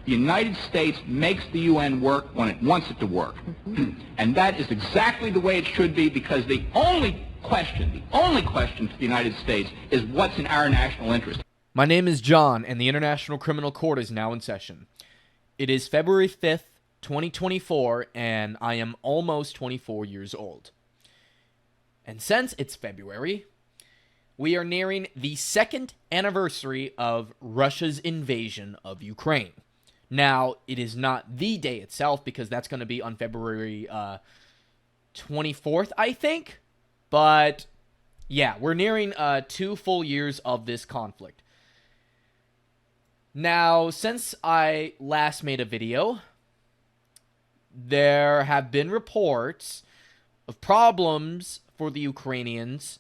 The United States makes the UN work when it wants it to work. And that is exactly the way it should be, because the only question to the United States is what's in our national interest. My name is John, and the International Criminal Court is now in session. It is February 5th, 2024, and I am almost 24 years old. And since it's February, we are nearing the second anniversary of Russia's invasion of Ukraine. Now, it is not the day itself, because that's going to be on February 24th, I think. But, yeah, we're nearing 2 full years of this conflict. Now, since I last made a video, there have been reports of problems for the Ukrainians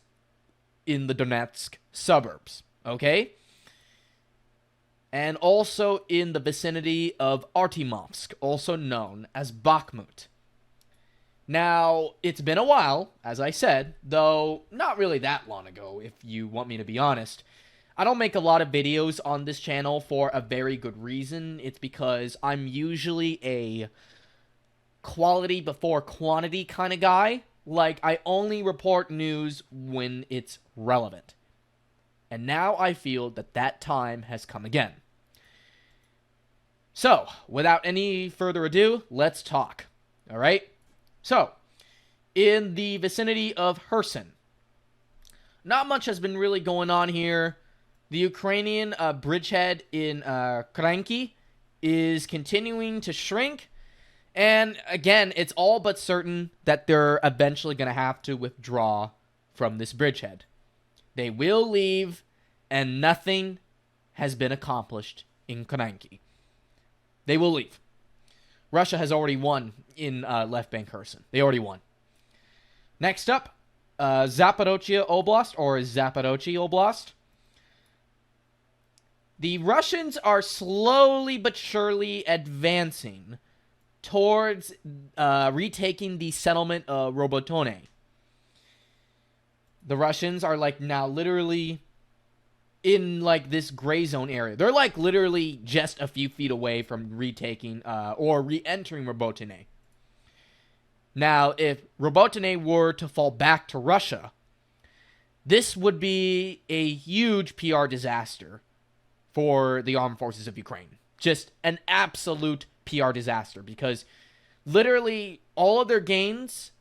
in the Donetsk suburbs, okay? And also in the vicinity of Artyomovsk, also known as Bakhmut. Now, it's been a while, as I said, though not really that long ago, if you want me to be honest. I don't make a lot of videos on this channel for a very good reason. It's because I'm usually a quality before quantity kind of guy. Like, I only report news when it's relevant. And now I feel that that time has come again. So, without any further ado, let's talk. Alright? So, in the vicinity of Kherson, not much has been really going on here. The Ukrainian bridgehead in Kranki is continuing to shrink. And again, it's all but certain that they're eventually going to have to withdraw from this bridgehead. They will leave, and nothing has been accomplished in Kranki. They will leave. Russia has already won in left bank Kherson. They already won. Next up, Zaporozhye Oblast, or Zaporozhye Oblast. The Russians are slowly but surely advancing towards retaking the settlement of Robotone. The Russians are like now literally in like this gray zone area. They're like literally just a few feet away from retaking or re-entering Robotone. Now, if Robotone were to fall back to Russia, this would be a huge PR disaster for the armed forces of Ukraine. Just an absolute PR disaster, because literally all of their gains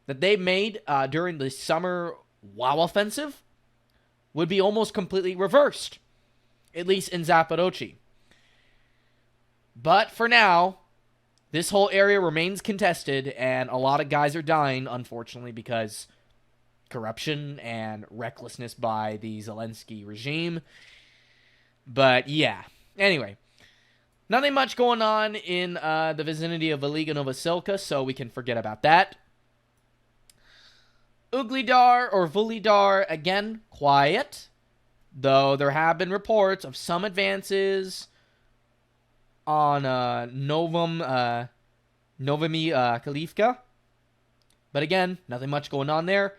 that they made during the summer WoW offensive would be almost completely reversed, at least in Zaporozhye. But for now, this whole area remains contested, and a lot of guys are dying, unfortunately, because corruption and recklessness by the Zelensky regime. But yeah, anyway, nothing much going on in the vicinity of Veliga Novoselka, so we can forget about that. Uglidar or Vulidar, again, quiet, though there have been reports of some advances on Novimi Kalivka. But again, nothing much going on there.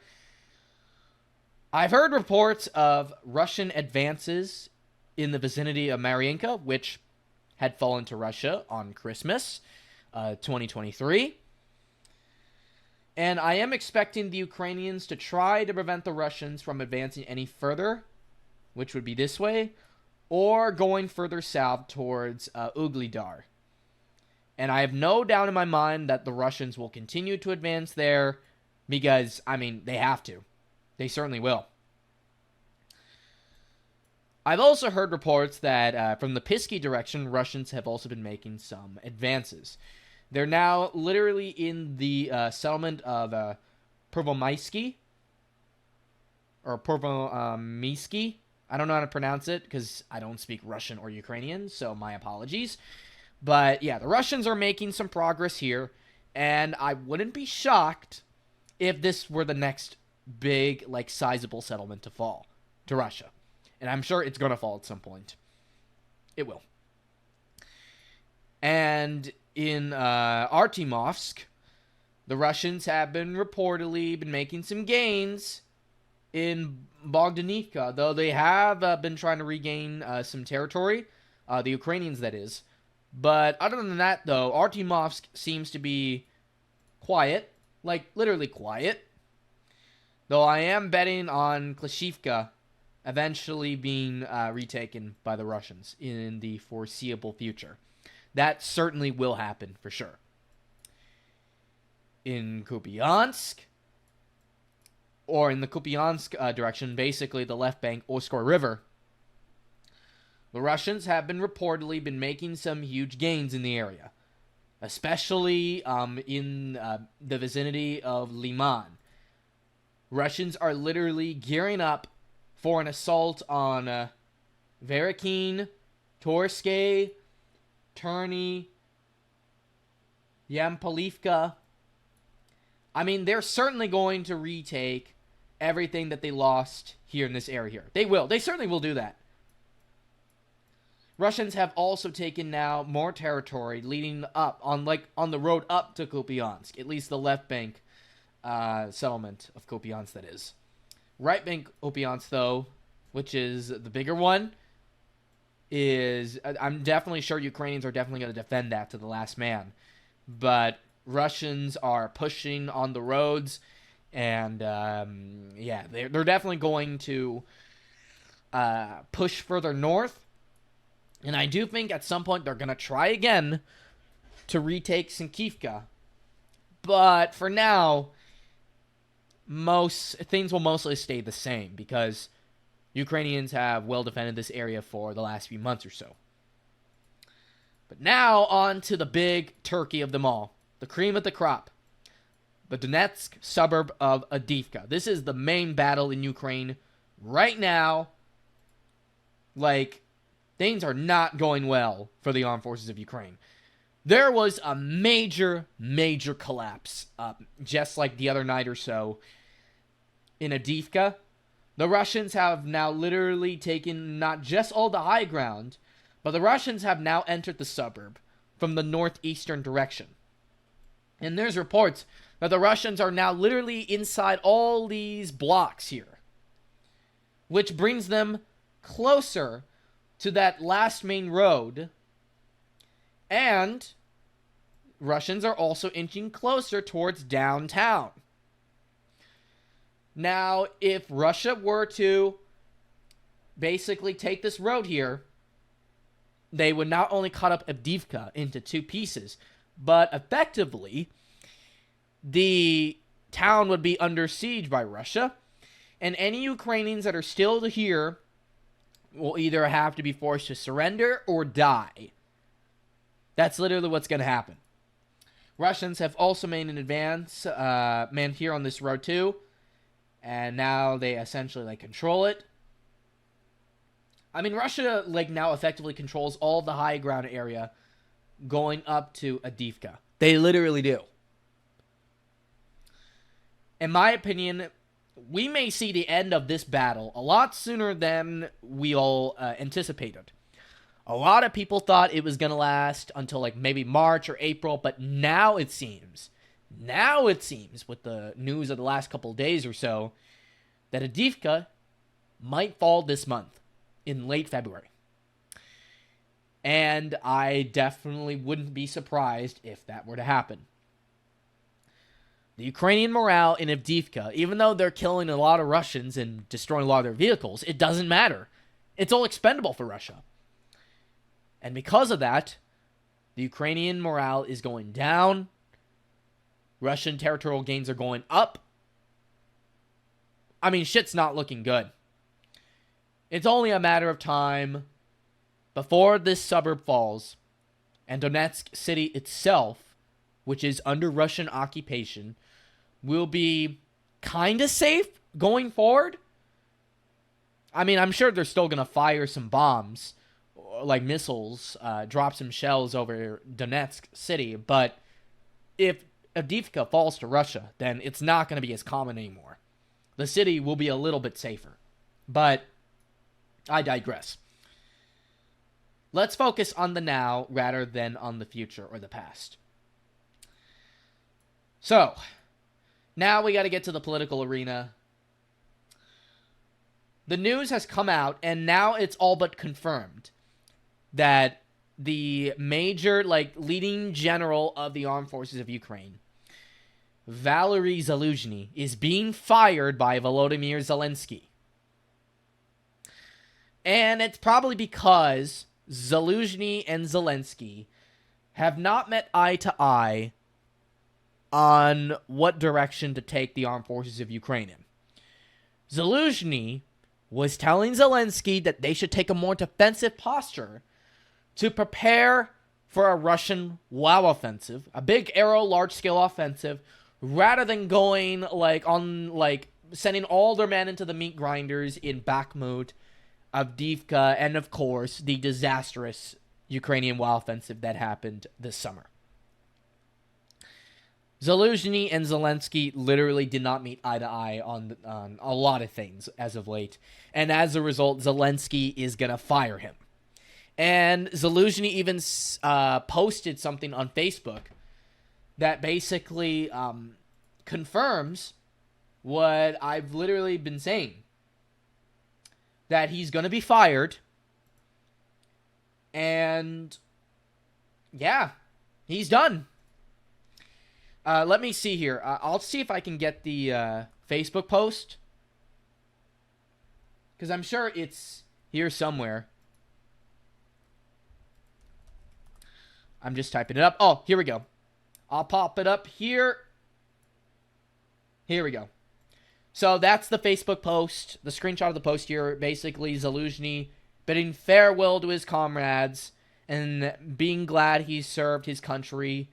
I've heard reports of Russian advances in the vicinity of Mariinka, which had fallen to Russia on Christmas 2023. And I am expecting the Ukrainians to try to prevent the Russians from advancing any further, which would be this way, or going further south towards Uglidar. And I have no doubt in my mind that the Russians will continue to advance there, because, I mean, they have to. They certainly will. I've also heard reports that from the Pisky direction, Russians have also been making some advances. They're now literally in the settlement of Pervomaisky, or Pervomaisky. I don't know how to pronounce it because I don't speak Russian or Ukrainian, so my apologies. But yeah, the Russians are making some progress here, and I wouldn't be shocked if this were the next big, like, sizable settlement to fall to Russia. And I'm sure it's going to fall at some point. It will. And in Artyomovsk, the Russians have been reportedly been making some gains in Avdiivka, though they have been trying to regain some territory, the Ukrainians, that is. But other than that, though, Artyomovsk seems to be quiet, like literally quiet. Though I am betting on Klishivka eventually being retaken by the Russians in the foreseeable future. That certainly will happen for sure. In Kupiansk, or in the Kupiansk direction, basically the left bank, Oskar River, the Russians have reportedly been making some huge gains in the area, especially in the vicinity of Liman. Russians are literally gearing up for an assault on Verekin, Torskay, Terny, Yampolivka. I mean, they're certainly going to retake everything that they lost here in this area here. They will. They certainly will do that. Russians have also taken now more territory leading up on the road up to Kupiansk, at least the left bank settlement of Kupiansk, that is. Right bank Kupiansk, though, which is the bigger one, is I'm definitely sure Ukrainians are definitely going to defend that to the last man. But Russians are pushing on the roads, and they're definitely going to push further north. And I do think at some point they're going to try again to retake Sinkivka. But for now, most things will mostly stay the same because Ukrainians have well defended this area for the last few months or so. But now on to the big turkey of them all, the cream of the crop, the Donetsk suburb of Avdiivka. This is the main battle in Ukraine right now. Like, things are not going well for the armed forces of Ukraine. There was a major, major collapse, just like the other night or so in Avdiivka. The Russians have now literally taken not just all the high ground, but the Russians have now entered the suburb from the northeastern direction. And there's reports that the Russians are now literally inside all these blocks here, which brings them closer to that last main road, and Russians are also inching closer towards downtown. Now, if Russia were to basically take this road here, they would not only cut up Avdiivka into two pieces, but effectively, the town would be under siege by Russia, and any Ukrainians that are still here will either have to be forced to surrender or die. That's literally what's going to happen. Russians have also made an advance, man, here on this road too, and now they essentially control it. I mean, Russia now effectively controls all the high ground area going up to Avdiivka. They literally do. In my opinion, we may see the end of this battle a lot sooner than we all anticipated. A lot of people thought it was going to last until maybe March or April, but now it seems, with the news of the last couple of days or so, that Avdiivka might fall this month, in late February. And I definitely wouldn't be surprised if that were to happen. The Ukrainian morale in Avdiivka, even though they're killing a lot of Russians and destroying a lot of their vehicles, it doesn't matter. It's all expendable for Russia. And because of that, the Ukrainian morale is going down. Russian territorial gains are going up. I mean, shit's not looking good. It's only a matter of time before this suburb falls and Donetsk city itself, which is under Russian occupation, will be kind of safe going forward. I mean, I'm sure they're still going to fire some bombs, like missiles, drop some shells over Donetsk city, but if Avdiivka falls to Russia, then it's not going to be as common anymore. The city will be a little bit safer. But I digress. Let's focus on the now rather than on the future or the past. So, now we got to get to the political arena. The news has come out, and now it's all but confirmed that the major, leading general of the armed forces of Ukraine, Valery Zaluzhny, is being fired by Volodymyr Zelensky. And it's probably because Zaluzhny and Zelensky have not met eye to eye on what direction to take the armed forces of Ukraine in. Zaluzhny was telling Zelensky that they should take a more defensive posture to prepare for a Russian WoW offensive, a big aero large-scale offensive, rather than going sending all their men into the meat grinders in Bakhmut, Avdiivka, and of course the disastrous Ukrainian WoW offensive that happened this summer. Zaluzhny and Zelensky literally did not meet eye to eye on a lot of things as of late, and as a result, Zelensky is gonna fire him. And Zaluzhny even posted something on Facebook that basically confirms what I've literally been saying. That he's going to be fired. And yeah, he's done. Let me see here. I'll see if I can get the Facebook post. Because I'm sure it's here somewhere. I'm just typing it up. Oh, here we go. I'll pop it up here. Here we go. So that's the Facebook post, the screenshot of the post here. Basically, Zaluzhny bidding farewell to his comrades and being glad he served his country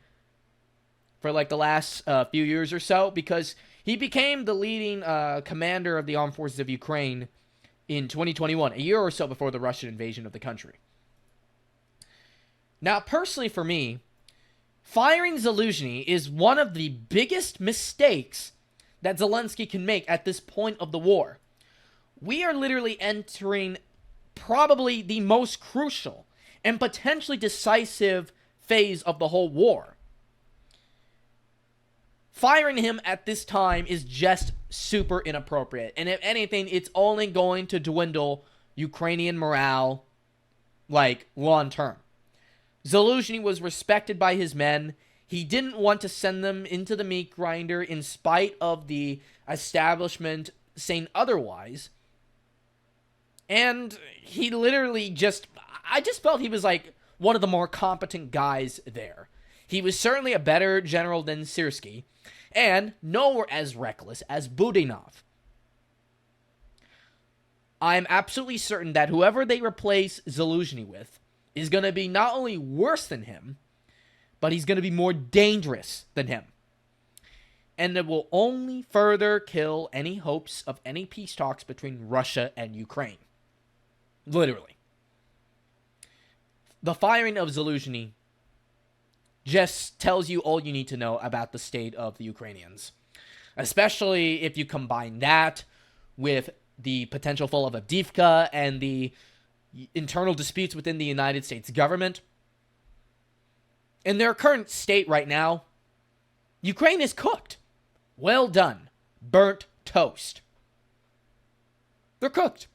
for the last few years or so, because he became the leading commander of the armed forces of Ukraine in 2021, a year or so before the Russian invasion of the country. Now, personally for me, firing Zaluzhny is one of the biggest mistakes that Zelensky can make at this point of the war. We are literally entering probably the most crucial and potentially decisive phase of the whole war. Firing him at this time is just super inappropriate. And if anything, it's only going to dwindle Ukrainian morale, long term. Zaluzhny was respected by his men. He didn't want to send them into the meat grinder in spite of the establishment saying otherwise. And he literally I just felt he was one of the more competent guys there. He was certainly a better general than Syrskyi, and nowhere as reckless as Budinov. I'm absolutely certain that whoever they replace Zaluzhny with is going to be not only worse than him, but he's going to be more dangerous than him. And it will only further kill any hopes of any peace talks between Russia and Ukraine. Literally. The firing of Zaluzhny just tells you all you need to know about the state of the Ukrainians. Especially if you combine that with the potential fall of Avdiivka and the internal disputes within the United States government. In their current state right now, Ukraine is cooked. Well done. Burnt toast. They're cooked.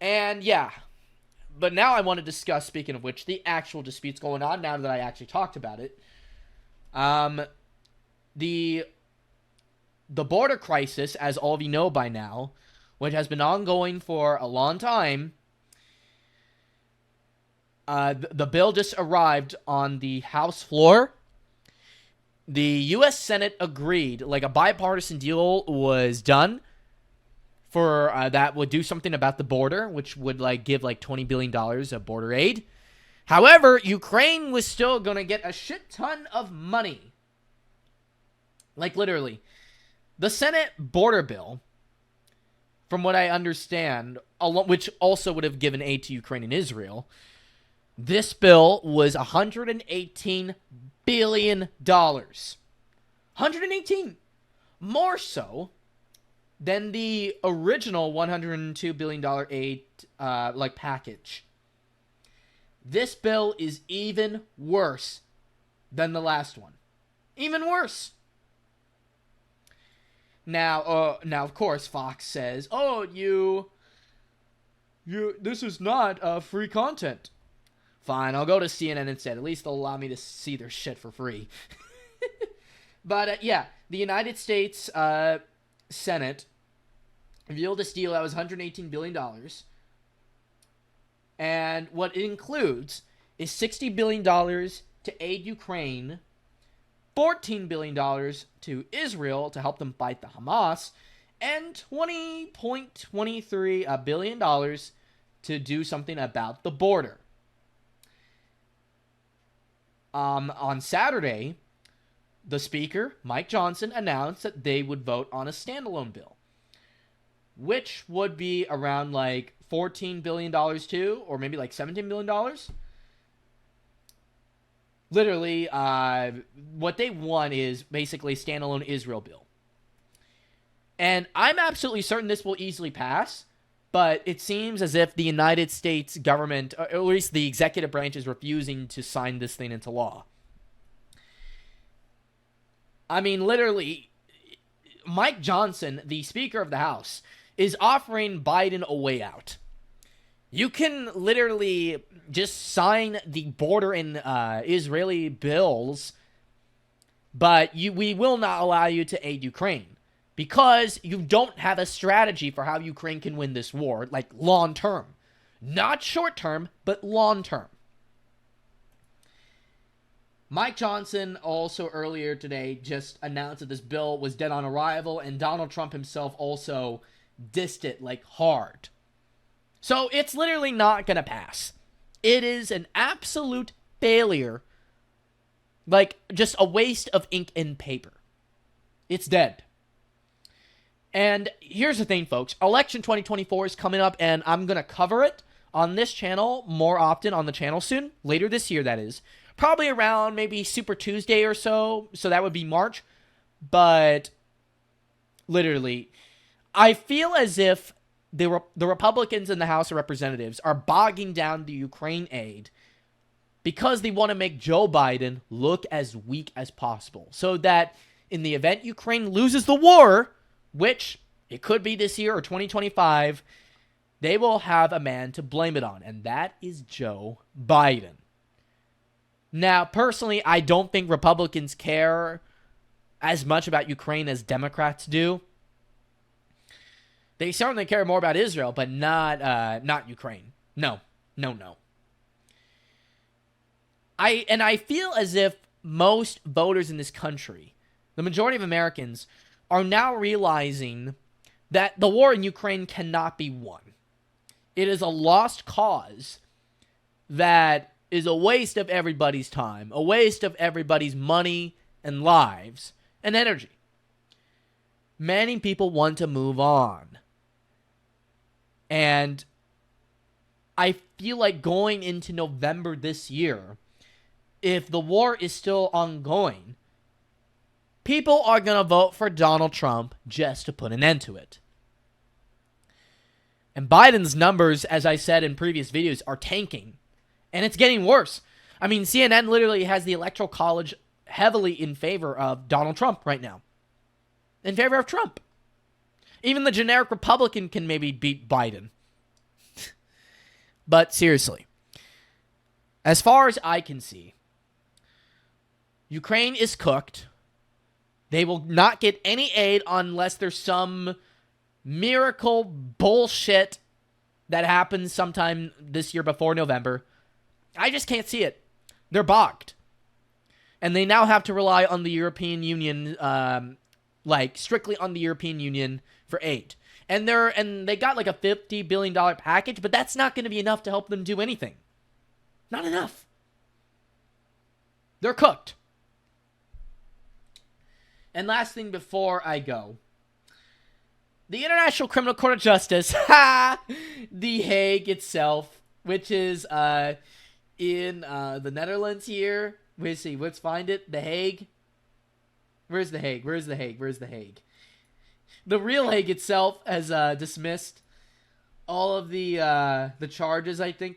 And yeah. But now I want to discuss, speaking of which, the actual disputes going on now that I actually talked about it. The border crisis, as all of you know by now, which has been ongoing for a long time, the bill just arrived on the House floor. The U.S. Senate agreed, a bipartisan deal was done for that would do something about the border, which would give $20 billion of border aid. However, Ukraine was still going to get a shit ton of money. Literally. The Senate border bill, from what I understand, which also would have given aid to Ukraine and Israel, this bill was $118 billion. 118! More so than the original $102 billion aid package. This bill is even worse than the last one. Even worse. Now, of course, Fox says, "Oh, this is not free content." Fine, I'll go to CNN instead. At least they'll allow me to see their shit for free. But, yeah, the United States Senate revealed this deal that was $118 billion. And what it includes is $60 billion to aid Ukraine, $14 billion to Israel to help them fight the Hamas, and $20.23 billion to do something about the border. On Saturday, the Speaker, Mike Johnson, announced that they would vote on a standalone bill, which would be around like $14 billion too, or maybe like $17 billion. Literally, what they want is basically a standalone Israel bill. And I'm absolutely certain this will easily pass, but it seems as if the United States government, or at least the executive branch, is refusing to sign this thing into law. I mean, literally, Mike Johnson, the Speaker of the House, is offering Biden a way out. You can literally just sign the border and Israeli bills, but we will not allow you to aid Ukraine because you don't have a strategy for how Ukraine can win this war, like long term. Not short term, but long term. Mike Johnson also earlier today just announced that this bill was dead on arrival, and Donald Trump himself also dissed it like hard. So it's literally not going to pass. It is an absolute failure. Like, just a waste of ink and paper. It's dead. And here's the thing, folks. Election 2024 is coming up, and I'm going to cover it on this channel more often on the channel soon. Later this year, that is. Probably around maybe Super Tuesday or so. So that would be March. But literally, I feel as if the Republicans in the House of Representatives are bogging down the Ukraine aid because they want to make Joe Biden look as weak as possible. So that in the event Ukraine loses the war, which it could be this year or 2025, they will have a man to blame it on, and that is Joe Biden. Now, personally, I don't think Republicans care as much about Ukraine as Democrats do. They certainly care more about Israel, but not Ukraine. No. I feel as if most voters in this country, the majority of Americans, are now realizing that the war in Ukraine cannot be won. It is a lost cause that is a waste of everybody's time, a waste of everybody's money and lives and energy. Many people want to move on. And I feel like going into November this year, if the war is still ongoing, people are going to vote for Donald Trump just to put an end to it. And Biden's numbers, as I said in previous videos, are tanking. And it's getting worse. I mean, CNN literally has the Electoral College heavily in favor of Donald Trump right now. In favor of Trump. Even the generic Republican can maybe beat Biden. But seriously, as far as I can see, Ukraine is cooked. They will not get any aid unless there's some miracle bullshit that happens sometime this year before November. I just can't see it. They're bogged. And they now have to rely on the European Union, strictly on the European Union for aid. And they got like a $50 billion package, but that's not going to be enough to help them do anything. Not enough. They're cooked. And last thing before I go. The International Criminal Court of Justice, The Hague itself, which is in the Netherlands here. Let's find it. The Hague. Where's The Hague? Where's The Hague? Where's The Hague? The real Hague itself has dismissed all of the charges, I think.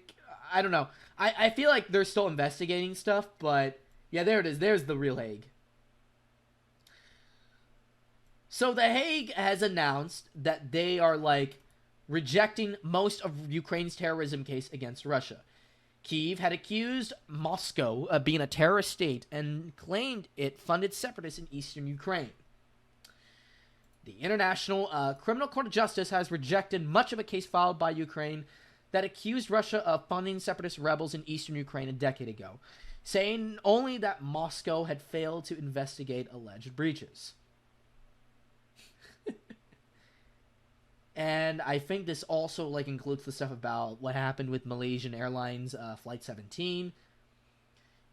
I don't know. I feel like they're still investigating stuff, but yeah, there it is. There's the real Hague. So The Hague has announced that they are rejecting most of Ukraine's terrorism case against Russia. Kyiv had accused Moscow of being a terrorist state and claimed it funded separatists in eastern Ukraine. The International Criminal Court of Justice has rejected much of a case filed by Ukraine that accused Russia of funding separatist rebels in eastern Ukraine a decade ago, saying only that Moscow had failed to investigate alleged breaches. And I think this also includes the stuff about what happened with Malaysian Airlines Flight 17.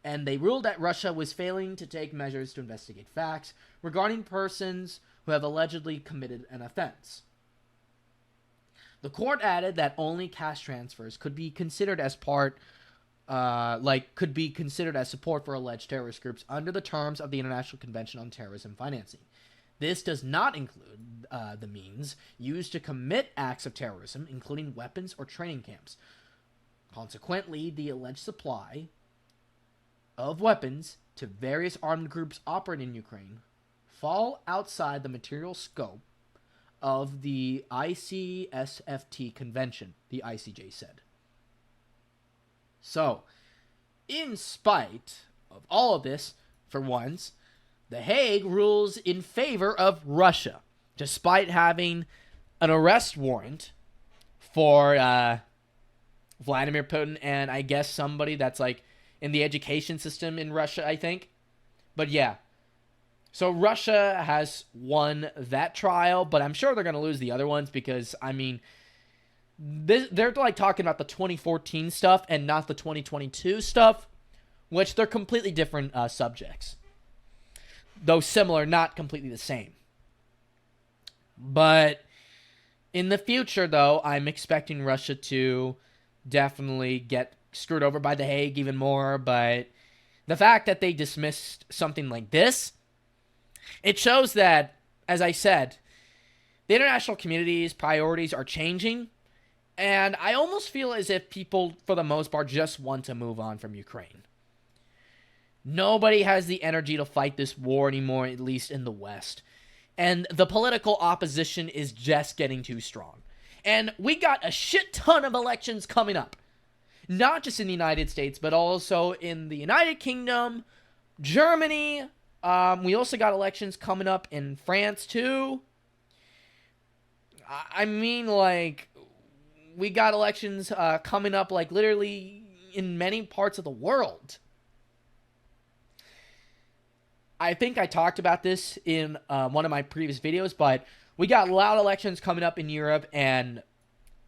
And they ruled that Russia was failing to take measures to investigate facts regarding persons who have allegedly committed an offense. The court added that only cash transfers could be considered as support for alleged terrorist groups under the terms of the International Convention on Terrorism Financing. This does not include the means used to commit acts of terrorism, including weapons or training camps. Consequently, the alleged supply of weapons to various armed groups operating in Ukraine fall outside the material scope of the ICSFT convention, the ICJ said. So, in spite of all of this, for once, The Hague rules in favor of Russia, despite having an arrest warrant for Vladimir Putin and I guess somebody that's in the education system in Russia, I think. But yeah. So Russia has won that trial, but I'm sure they're going to lose the other ones because, they're talking about the 2014 stuff and not the 2022 stuff, which they're completely different subjects. Though similar, not completely the same. But in the future, though, I'm expecting Russia to definitely get screwed over by The Hague even more. But the fact that they dismissed something like this, it shows that, as I said, the international community's priorities are changing. And I almost feel as if people, for the most part, just want to move on from Ukraine. Nobody has the energy to fight this war anymore, at least in the West. And the political opposition is just getting too strong. And we got a shit ton of elections coming up. Not just in the United States, but also in the United Kingdom, Germany. We also got elections coming up in France, too. We got elections coming up, literally in many parts of the world. I think I talked about this in one of my previous videos, but we got loud elections coming up in Europe, and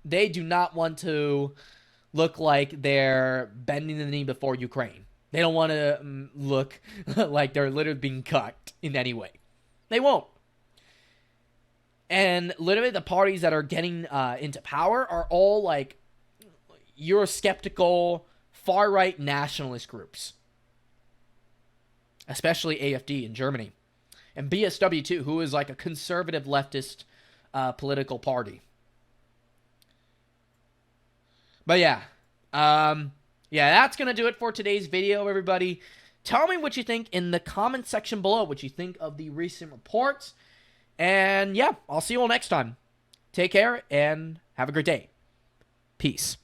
they do not want to look like they're bending the knee before Ukraine. They don't want to look like they're literally being cut in any way. They won't. And literally the parties that are getting into power are all Eurosceptical, far-right nationalist groups. Especially AfD in Germany. And BSW too, who is a conservative leftist political party. But yeah. That's going to do it for today's video, everybody. Tell me what you think in the comment section below, what you think of the recent reports. And yeah, I'll see you all next time. Take care and have a great day. Peace.